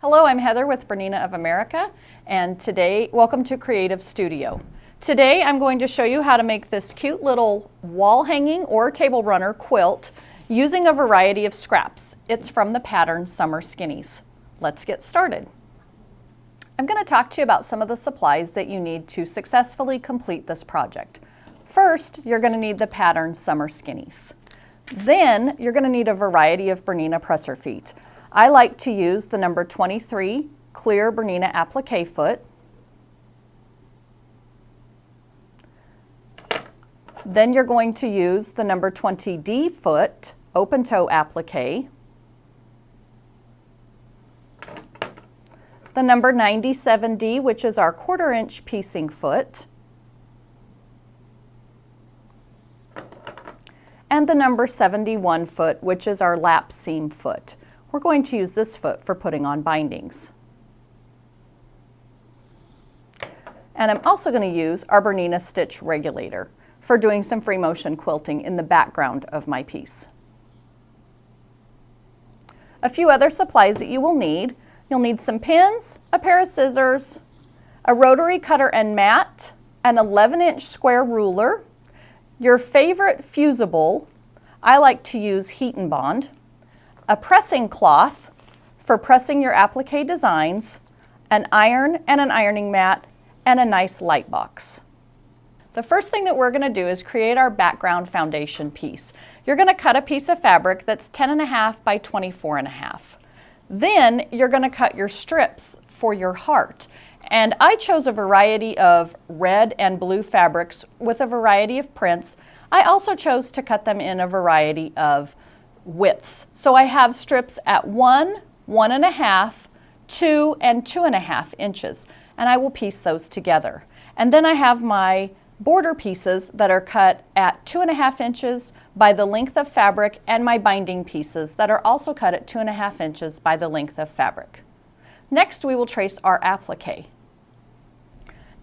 Hello, I'm Heather with Bernina of America, and today, welcome to Creative Studio. Today I'm going to show you how to make this cute little wall hanging or table runner quilt using a variety of scraps. It's from the pattern Summer Skinnies. Let's get started. I'm going to talk to you about some of the supplies that you need to successfully complete this project. First, you're going to need the pattern Summer Skinnies. Then you're going to need a variety of Bernina presser feet. I like to use the number 23 clear Bernina applique foot. Then you're going to use the number 20D foot open toe applique. The number 97D, which is our 1/4 inch piecing foot. And the number 71 foot, which is our lap seam foot. We're going to use this foot for putting on bindings. And I'm also going to use our Bernina stitch regulator for doing some free motion quilting in the background of my piece. A few other supplies that you will need. You'll need some pins, a pair of scissors, a rotary cutter and mat, an 11-inch square ruler, your favorite fusible. I like to use Heat and Bond, a pressing cloth for pressing your applique designs, an iron and an ironing mat, and a nice light box. The first thing that we're going to do is create our background foundation piece. You're going to cut a piece of fabric that's 10.5 by 24.5. Then you're going to cut your strips for your heart. And I chose a variety of red and blue fabrics with a variety of prints. I also chose to cut them in a variety of widths. So I have strips at 1, 1.5, 2, and 2.5 inches, and I will piece those together. And then I have my border pieces that are cut at 2.5 inches by the length of fabric, and my binding pieces that are also cut at 2.5 inches by the length of fabric. Next, we will trace our applique.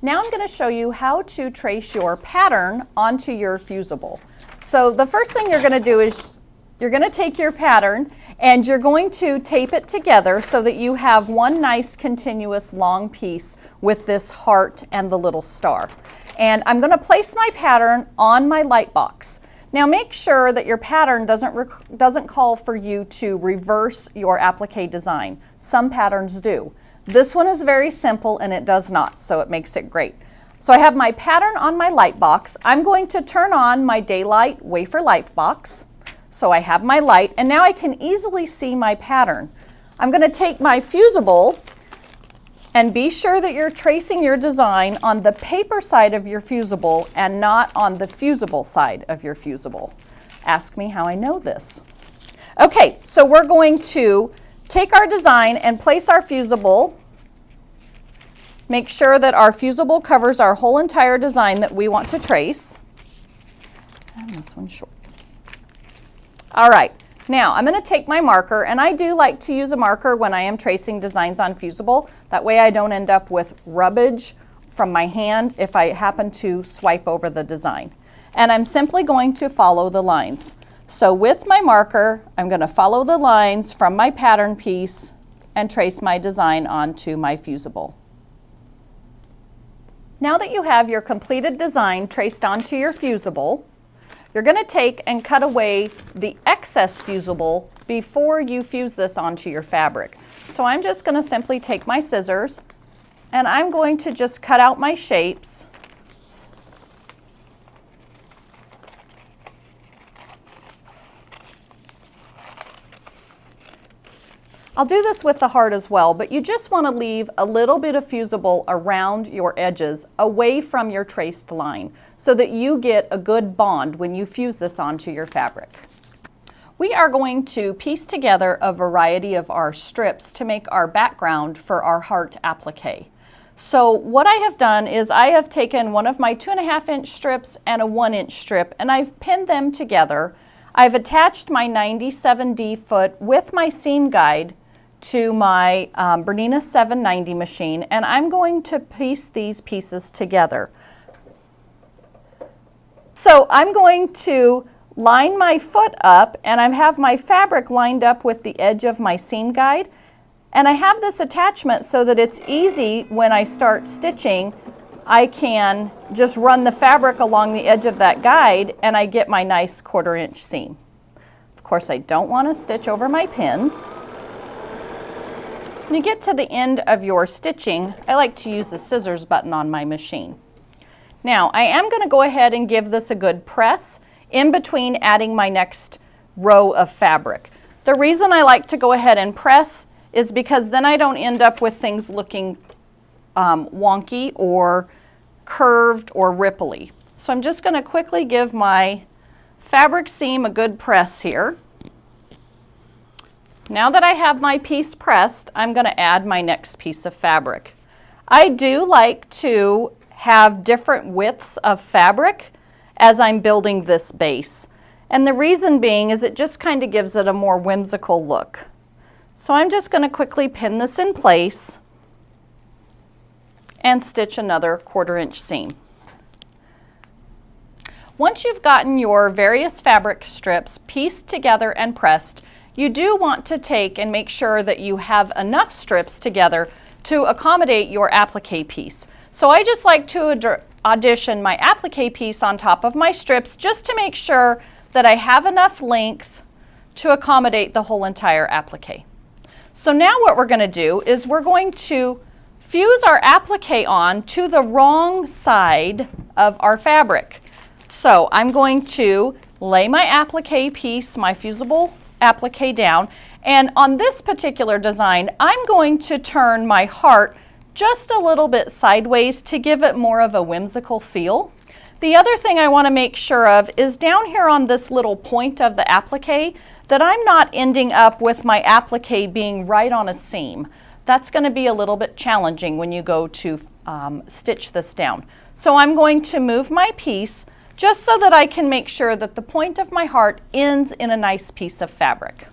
Now I'm going to show you how to trace your pattern onto your fusible. So the first thing you're going to do is you're going to take your pattern and you're going to tape it together so that you have one nice continuous long piece with this heart and the little star. And I'm going to place my pattern on my light box. Now make sure that your pattern doesn't call for you to reverse your applique design. Some patterns do. This one is very simple and it does not, so it makes it great. So I have my pattern on my light box. I'm going to turn on my daylight wafer light box. So I have my light, and now I can easily see my pattern. I'm going to take my fusible, and be sure that you're tracing your design on the paper side of your fusible and not on the fusible side of your fusible. Ask me how I know this. Okay, so we're going to take our design and place our fusible. Make sure that our fusible covers our whole entire design that we want to trace. And this one's short. All right, now I'm going to take my marker, and I do like to use a marker when I am tracing designs on fusible. That way I don't end up with rubbage from my hand if I happen to swipe over the design. And I'm simply going to follow the lines. So with my marker, I'm going to follow the lines from my pattern piece and trace my design onto my fusible. Now that you have your completed design traced onto your fusible, you're going to take and cut away the excess fusible before you fuse this onto your fabric. So I'm just going to simply take my scissors and I'm going to just cut out my shapes. I'll do this with the heart as well, but you just want to leave a little bit of fusible around your edges away from your traced line so that you get a good bond when you fuse this onto your fabric. We are going to piece together a variety of our strips to make our background for our heart applique. So what I have done is I have taken one of my 2.5 inch strips and a 1 inch strip, and I've pinned them together. I've attached my 97D foot with my seam guide to my Bernina 790 machine, and I'm going to piece these pieces together. So I'm going to line my foot up, and I have my fabric lined up with the edge of my seam guide, And I have this attachment so that it's easy when I start stitching. I can just run the fabric along the edge of that guide and I get my nice 1/4 inch seam. Of course, I don't want to stitch over my pins. When you get to the end of your stitching, I like to use the scissors button on my machine. Now, I am going to go ahead and give this a good press in between adding my next row of fabric. The reason I like to go ahead and press is because then I don't end up with things looking wonky or curved or ripply. So I'm just going to quickly give my fabric seam a good press here. Now that I have my piece pressed, I'm going to add my next piece of fabric. I do like to have different widths of fabric as I'm building this base. And the reason being is it just kind of gives it a more whimsical look. So I'm just going to quickly pin this in place and stitch another 1/4 inch seam. Once you've gotten your various fabric strips pieced together and pressed, you do want to take and make sure that you have enough strips together to accommodate your applique piece. So I just like to audition my applique piece on top of my strips just to make sure that I have enough length to accommodate the whole entire applique. So now what we're going to do is we're going to fuse our applique on to the wrong side of our fabric. So I'm going to lay my applique piece, my fusible applique down, and on this particular design I'm going to turn my heart just a little bit sideways to give it more of a whimsical feel. The other thing I want to make sure of is down here on this little point of the applique that I'm not ending up with my applique being right on a seam. That's going to be a little bit challenging when you go to stitch this down. So I'm going to move my piece just so that I can make sure that the point of my heart ends in a nice piece of fabric.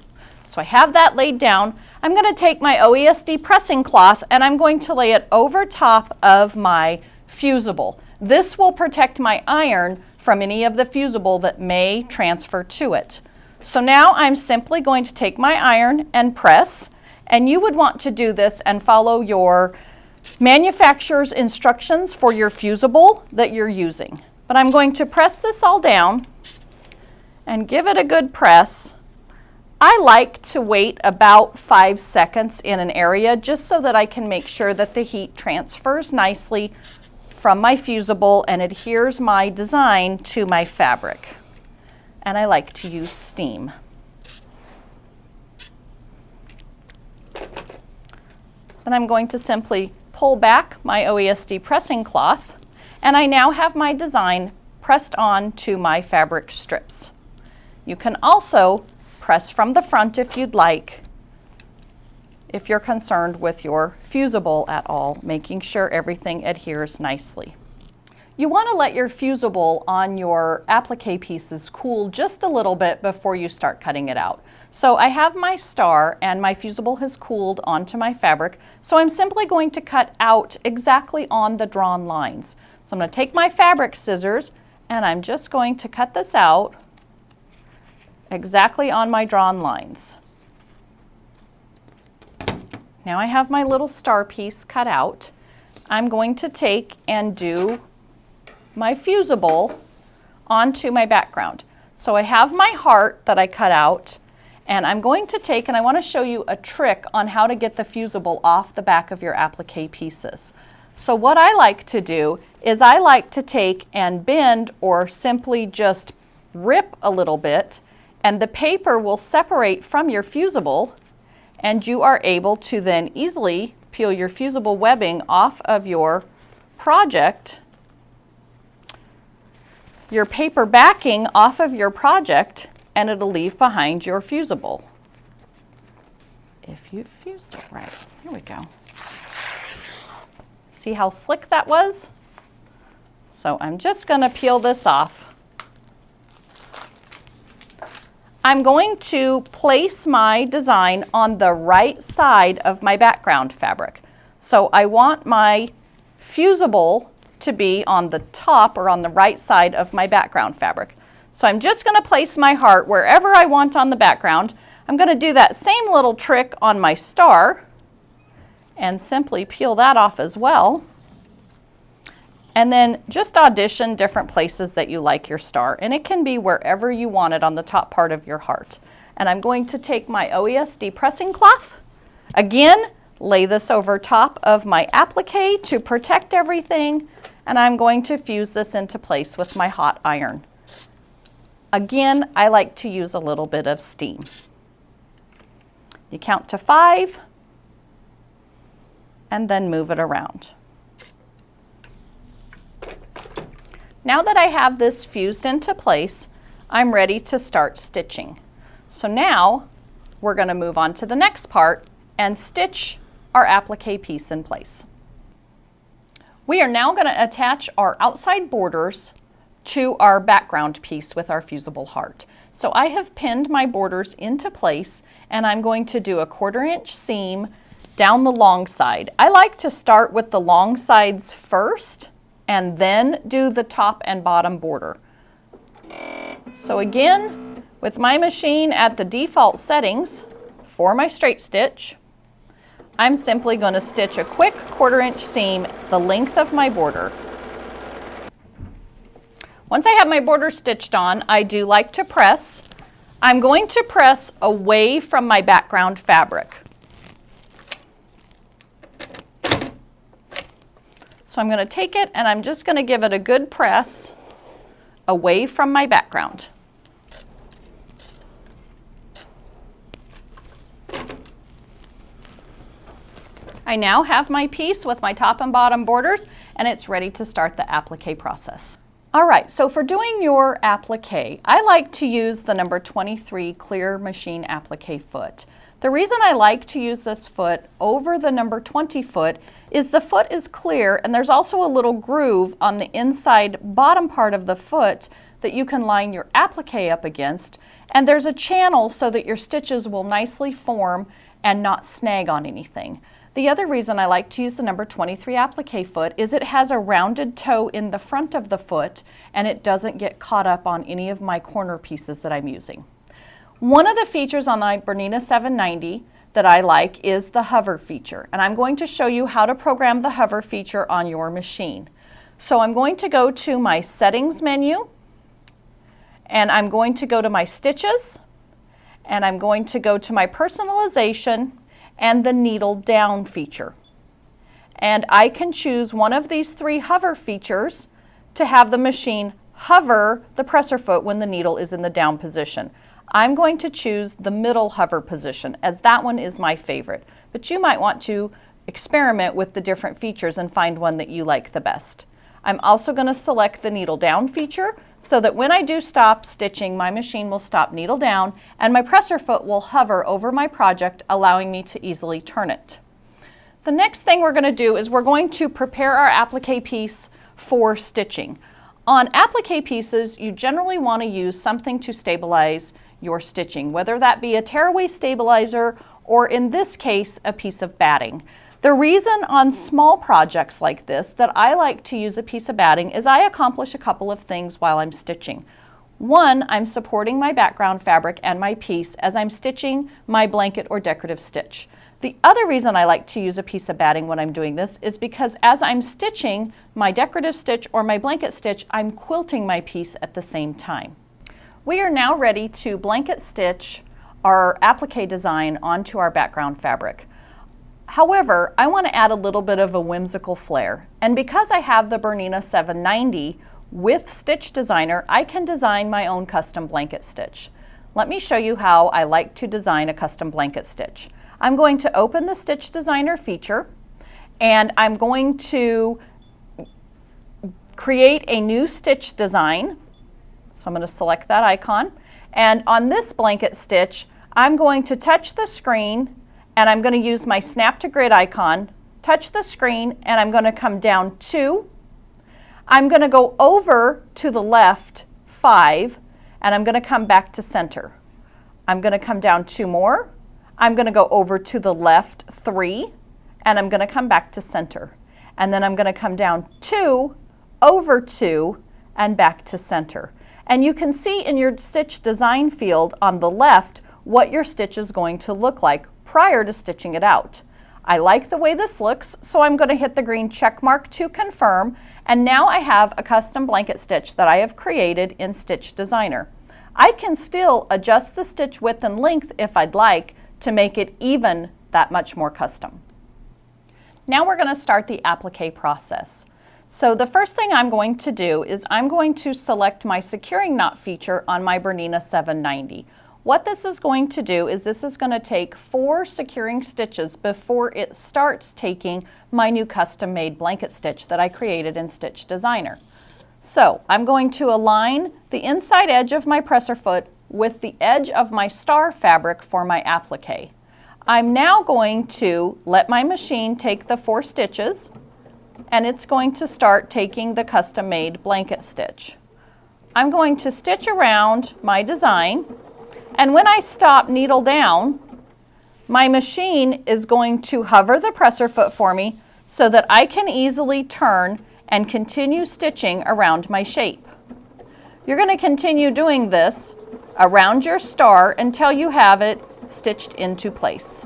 So I have that laid down. I'm going to take my OESD pressing cloth and I'm going to lay it over top of my fusible. This will protect my iron from any of the fusible that may transfer to it. So now I'm simply going to take my iron and press, and you would want to do this and follow your manufacturer's instructions for your fusible that you're using. But I'm going to press this all down and give it a good press. I like to wait about 5 seconds in an area just so that I can make sure that the heat transfers nicely from my fusible and adheres my design to my fabric. And I like to use steam. Then I'm going to simply pull back my OESD pressing cloth, and I now have my design pressed on to my fabric strips. You can also press from the front if you'd like, if you're concerned with your fusible at all, making sure everything adheres nicely. You want to let your fusible on your applique pieces cool just a little bit before you start cutting it out. So I have my star and my fusible has cooled onto my fabric, so I'm simply going to cut out exactly on the drawn lines. So I'm going to take my fabric scissors and I'm just going to cut this out exactly on my drawn lines. Now I have my little star piece cut out. I'm going to take and do my fusible onto my background. So I have my heart that I cut out, and I'm going to take and I want to show you a trick on how to get the fusible off the back of your applique pieces. So what I like to do is I like to take and bend or simply just rip a little bit, and the paper will separate from your fusible, and you are able to then easily peel your fusible webbing off of your project, your paper backing off of your project, and it'll leave behind your fusible. If you've fused it right. Here we go. See how slick that was? So I'm just going to peel this off. I'm going to place my design on the right side of my background fabric. So I want my fusible to be on the top or on the right side of my background fabric. So I'm just going to place my heart wherever I want on the background. I'm going to do that same little trick on my star. and simply peel that off as well. And then just audition different places that you like your star, and it can be wherever you want it on the top part of your heart. And I'm going to take my OESD pressing cloth, again, lay this over top of my applique to protect everything, and I'm going to fuse this into place with my hot iron. Again, I like to use a little bit of steam. You count to 5, and then move it around. Now that I have this fused into place, I'm ready to start stitching. So now we're going to move on to the next part and stitch our applique piece in place. We are now going to attach our outside borders to our background piece with our fusible heart. So I have pinned my borders into place, and I'm going to do a 1/4 inch seam down the long side. I like to start with the long sides first and then do the top and bottom border. So again, with my machine at the default settings for my straight stitch, I'm simply going to stitch a quick 1/4 inch seam the length of my border. Once I have my border stitched on, I do like to press. I'm going to press away from my background fabric. So I'm going to take it and I'm just going to give it a good press away from my background. I now have my piece with my top and bottom borders, and it's ready to start the applique process. All right, so for doing your applique, I like to use the number 23 clear machine applique foot. The reason I like to use this foot over the number 20 foot is the foot is clear, and there's also a little groove on the inside bottom part of the foot that you can line your applique up against, and there's a channel so that your stitches will nicely form and not snag on anything. The other reason I like to use the number 23 applique foot is it has a rounded toe in the front of the foot, and it doesn't get caught up on any of my corner pieces that I'm using. One of the features on my Bernina 790 that I like is the hover feature, and I'm going to show you how to program the hover feature on your machine. So I'm going to go to my settings menu, and I'm going to go to my stitches, and I'm going to go to my personalization and the needle down feature. And I can choose one of these 3 hover features to have the machine hover the presser foot when the needle is in the down position. I'm going to choose the middle hover position, as that one is my favorite, but you might want to experiment with the different features and find one that you like the best. I'm also going to select the needle down feature so that when I do stop stitching, my machine will stop needle down and my presser foot will hover over my project, allowing me to easily turn it. The next thing we're going to do is we're going to prepare our applique piece for stitching. On applique pieces, you generally want to use something to stabilize your stitching, whether that be a tearaway stabilizer or, in this case, a piece of batting. The reason on small projects like this that I like to use a piece of batting is I accomplish a couple of things while I'm stitching. One, I'm supporting my background fabric and my piece as I'm stitching my blanket or decorative stitch. The other reason I like to use a piece of batting when I'm doing this is because as I'm stitching my decorative stitch or my blanket stitch, I'm quilting my piece at the same time. We are now ready to blanket stitch our applique design onto our background fabric. However, I want to add a little bit of a whimsical flair, and because I have the Bernina 790 with Stitch Designer, I can design my own custom blanket stitch. Let me show you how I like to design a custom blanket stitch. I'm going to open the Stitch Designer feature, and I'm going to create a new stitch design. So I'm going to select that icon, and on this blanket stitch, I'm going to touch the screen, and I'm going to use my snap to grid icon, touch the screen, and I'm going to come down 2. I'm going to go over to the left 5, and I'm going to come back to center. I'm going to come down 2 more. I'm going to go over to the left 3, and I'm going to come back to center. And then I'm going to come down 2, over 2, and back to center. And you can see in your stitch design field on the left what your stitch is going to look like prior to stitching it out. I like the way this looks, so I'm going to hit the green check mark to confirm, and now I have a custom blanket stitch that I have created in Stitch Designer. I can still adjust the stitch width and length if I'd like to make it even that much more custom. Now we're going to start the applique process. So the first thing I'm going to do is I'm going to select my securing knot feature on my Bernina 790. What this is going to do is this is going to take 4 securing stitches before it starts taking my new custom made blanket stitch that I created in Stitch Designer. So I'm going to align the inside edge of my presser foot with the edge of my star fabric for my applique. I'm now going to let my machine take the 4 stitches, and it's going to start taking the custom made blanket stitch. I'm going to stitch around my design, and when I stop needle down, my machine is going to hover the presser foot for me so that I can easily turn and continue stitching around my shape. You're going to continue doing this around your star until you have it stitched into place.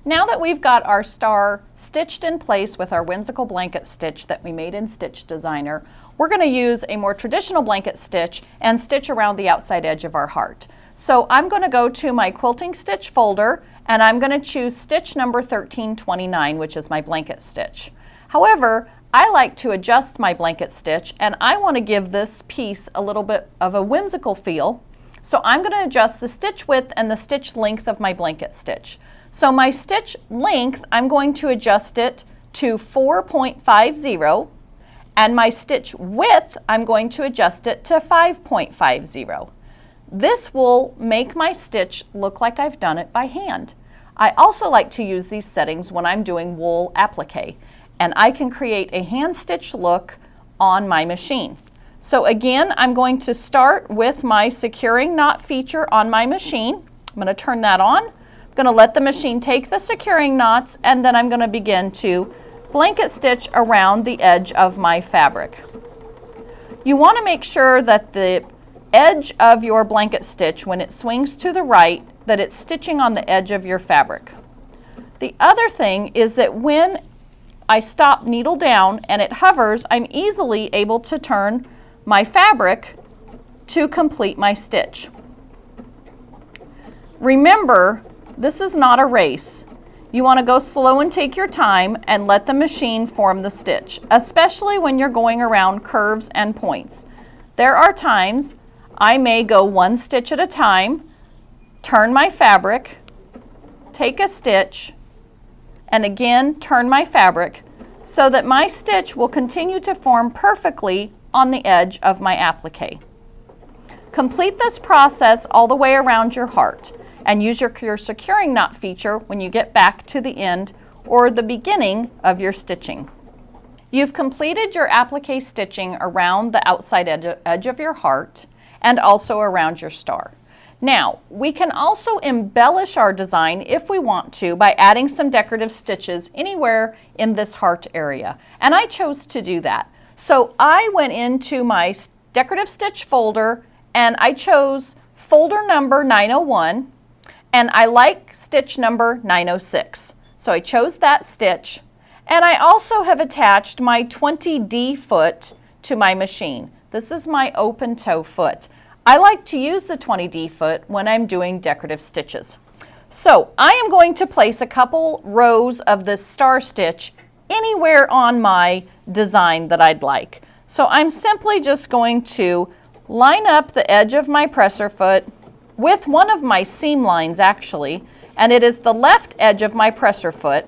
Now that we've got our star stitched in place with our whimsical blanket stitch that we made in Stitch Designer, we're going to use a more traditional blanket stitch and stitch around the outside edge of our heart. So I'm going to go to my quilting stitch folder, and I'm going to choose stitch number 1329, which is my blanket stitch. However, I like to adjust my blanket stitch, and I want to give this piece a little bit of a whimsical feel. So I'm going to adjust the stitch width and the stitch length of my blanket stitch. So my stitch length, I'm going to adjust it to 4.50, and my stitch width, I'm going to adjust it to 5.50. This will make my stitch look like I've done it by hand. I also like to use these settings when I'm doing wool applique, and I can create a hand stitch look on my machine. So again, I'm going to start with my securing knot feature on my machine. I'm going to turn that on. I'm going to let the machine take the securing knots, and then I'm going to begin to blanket stitch around the edge of my fabric. You want to make sure that the edge of your blanket stitch, when it swings to the right, that it's stitching on the edge of your fabric. The other thing is that when I stop needle down and it hovers, I'm easily able to turn my fabric to complete my stitch. Remember, this is not a race. You want to go slow and take your time and let the machine form the stitch, especially when you're going around curves and points. There are times I may go 1 stitch at a time, turn my fabric, take a stitch, and again turn my fabric so that my stitch will continue to form perfectly on the edge of my applique. Complete this process all the way around your heart, and use your securing knot feature when you get back to the end or the beginning of your stitching. You've completed your applique stitching around the outside edge of your heart and also around your star. Now, we can also embellish our design if we want to by adding some decorative stitches anywhere in this heart area, and I chose to do that. So I went into my decorative stitch folder and I chose folder number 901, and I like stitch number 906. So I chose that stitch, and I also have attached my 20D foot to my machine. This is my open toe foot. I like to use the 20D foot when I'm doing decorative stitches. So I am going to place a couple rows of this star stitch anywhere on my design that I'd like. So I'm simply just going to line up the edge of my presser foot with one of my seam lines actually, and it is the left edge of my presser foot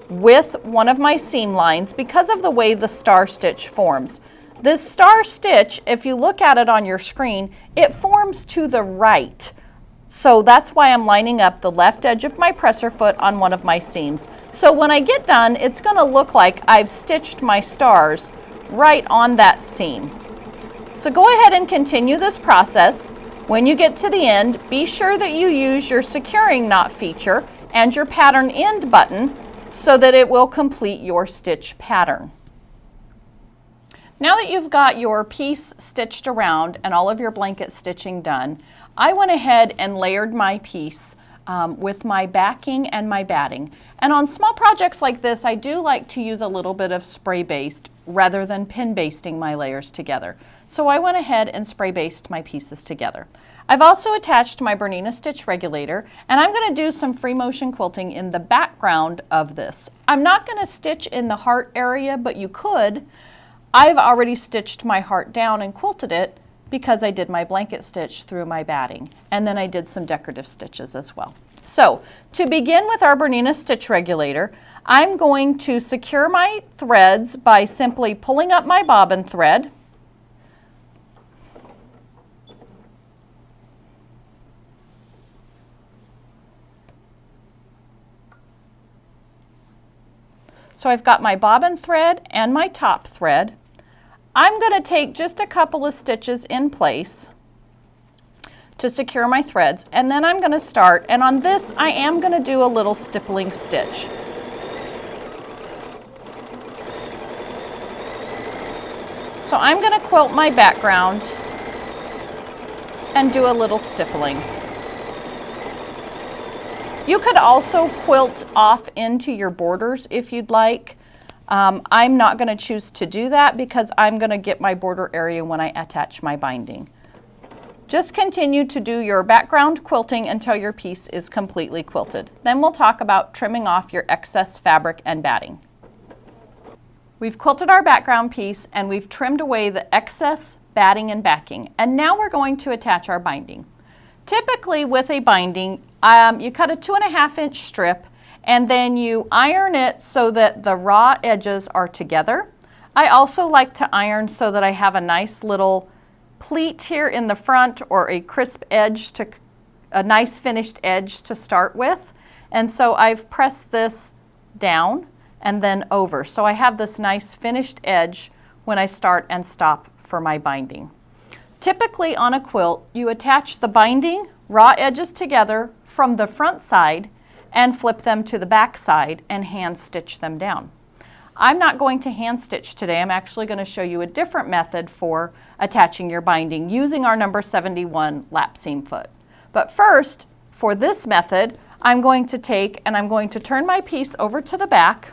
with one of my seam lines because of the way the star stitch forms. This star stitch, if you look at it on your screen, it forms to the right. So that's why I'm lining up the left edge of my presser foot on one of my seams. So when I get done, it's going to look like I've stitched my stars right on that seam. So go ahead and continue this process. When you get to the end, be sure that you use your securing knot feature and your pattern end button so that it will complete your stitch pattern. Now that you've got your piece stitched around and all of your blanket stitching done, I went ahead and layered my piece with my backing and my batting. And on small projects like this, I do like to use a little bit of spray baste rather than pin basting my layers together. So I went ahead and spray basted my pieces together. I've also attached my Bernina stitch regulator, and I'm going to do some free motion quilting in the background of this. I'm not going to stitch in the heart area, but you could. I've already stitched my heart down and quilted it because I did my blanket stitch through my batting, and then I did some decorative stitches as well. So to begin with our Bernina stitch regulator, I'm going to secure my threads by simply pulling up my bobbin thread, so I've got my bobbin thread and my top thread. I'm going to take just a couple of stitches in place to secure my threads, and then I'm going to start, and on this I am going to do a little stippling stitch. So I'm going to quilt my background and do a little stippling. You could also quilt off into your borders if you'd like. I'm not going to choose to do that because I'm going to get my border area when I attach my binding. Just continue to do your background quilting until your piece is completely quilted. Then we'll talk about trimming off your excess fabric and batting. We've quilted our background piece and we've trimmed away the excess batting and backing. And now we're going to attach our binding. Typically with a binding, you cut a 2.5-inch strip and then you iron it so that the raw edges are together. I also like to iron so that I have a nice little pleat here in the front, or a crisp edge, to a nice finished edge to start with. And so I've pressed this down and then over. So I have this nice finished edge when I start and stop for my binding. Typically on a quilt, you attach the binding, raw edges together from the front side and flip them to the back side and hand stitch them down. I'm not going to hand stitch today. I'm actually going to show you a different method for attaching your binding using our number 71 lap seam foot. But first, for this method, I'm going to take and I'm going to turn my piece over to the back,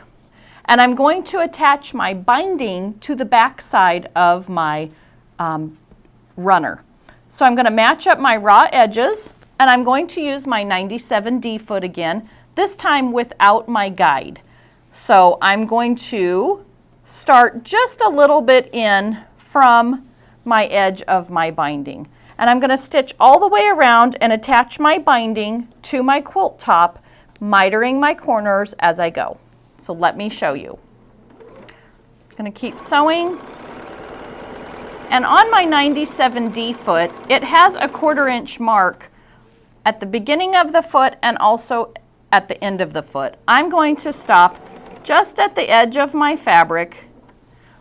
and I'm going to attach my binding to the back side of my runner. So I'm going to match up my raw edges, and I'm going to use my 97D foot again, this time without my guide. So I'm going to start just a little bit in from my edge of my binding. And I'm going to stitch all the way around and attach my binding to my quilt top, mitering my corners as I go. So let me show you. I'm going to keep sewing. And on my 97D foot, it has a 1/4 inch mark at the beginning of the foot and also at the end of the foot. I'm going to stop just at the edge of my fabric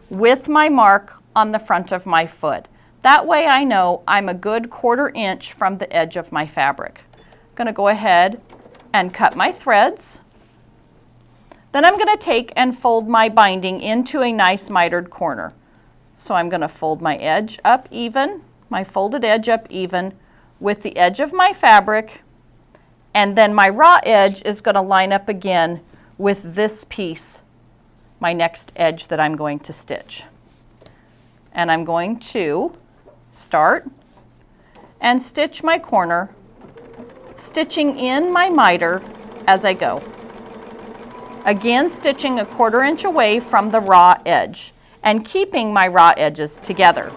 with my mark on the front of my foot. That way I know I'm a good 1/4 inch from the edge of my fabric. I'm going to go ahead and cut my threads. Then I'm going to take and fold my binding into a nice mitered corner. So I'm going to fold my edge up even, my folded edge up even with the edge of my fabric, and then my raw edge is going to line up again with this piece, my next edge that I'm going to stitch. And I'm going to start and stitch my corner, stitching in my miter as I go. Again, stitching a 1/4 inch away from the raw edge and keeping my raw edges together.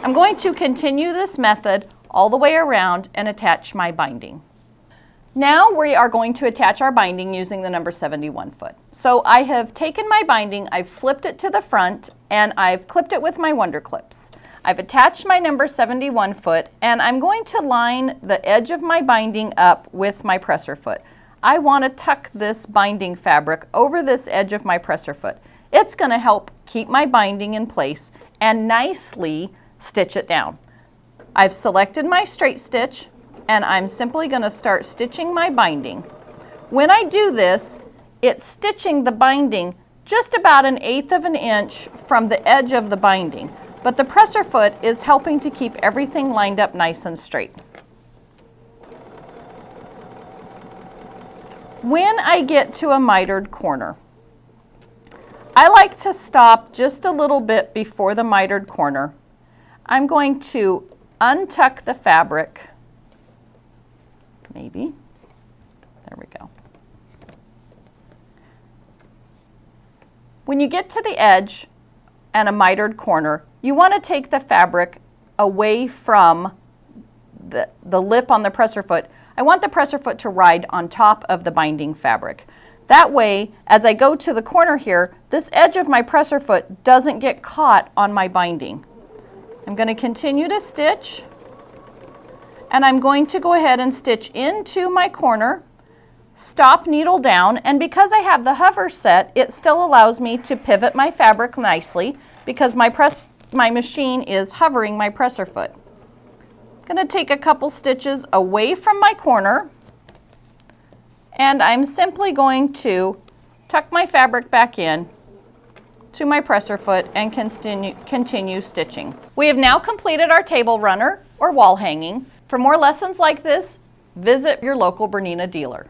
I'm going to continue this method all the way around and attach my binding. Now we are going to attach our binding using the number 71 foot. So I have taken my binding, I've flipped it to the front, and I've clipped it with my Wonder Clips. I've attached my number 71 foot, and I'm going to line the edge of my binding up with my presser foot. I want to tuck this binding fabric over this edge of my presser foot. It's going to help keep my binding in place and nicely stitch it down. I've selected my straight stitch, and I'm simply going to start stitching my binding. When I do this, it's stitching the binding just about 1/8 of an inch from the edge of the binding, but the presser foot is helping to keep everything lined up nice and straight. When I get to a mitered corner, I like to stop just a little bit before the mitered corner. I'm going to untuck the fabric, maybe, there we go. When you get to the edge and a mitered corner, you want to take the fabric away from the lip on the presser foot. I want the presser foot to ride on top of the binding fabric. That way, as I go to the corner here, this edge of my presser foot doesn't get caught on my binding. I'm going to continue to stitch, and I'm going to go ahead and stitch into my corner, stop needle down, and because I have the hover set, it still allows me to pivot my fabric nicely because my machine is hovering my presser foot. I'm going to take a couple stitches away from my corner, and I'm simply going to tuck my fabric back in to my presser foot and continue stitching. We have now completed our table runner or wall hanging. For more lessons like this, visit your local Bernina dealer.